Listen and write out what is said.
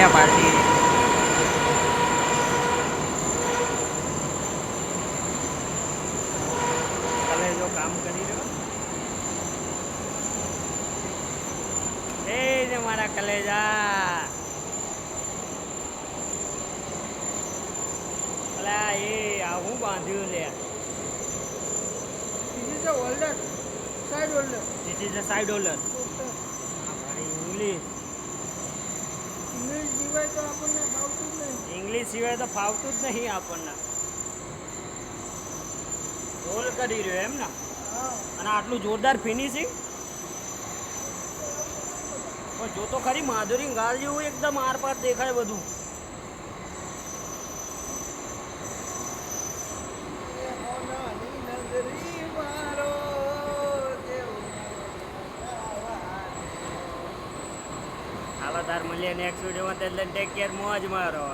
રહ્યા પાર્ટી. કલેજો કામ કરી રહ્યો. એ ને મારા કલેજા. અલા એ આ હું બાંધ્યું લે. This is a holder, side holder. This is a side holder. Okay. English English સિવાય તો આપણને ફાવતું જ નહીં. ઇંગ્લિશ સિવાય તો ફાવતું જ નહીં આપણને. રોલ કરી રહ્યો એમ ને. હા. અને આટલું જોરદાર ફિનિશિંગ. પણ જો તો ખરી માધુરી ગાલ જેવું એકદમ આર પાર દેખાય બધું. એ હોનાની નગરી મારો દેવ. હાલો તાર મળીએ નેક્સ્ટ વિડીયોમાં. એટલે ટેક કેર, મોજ મારો.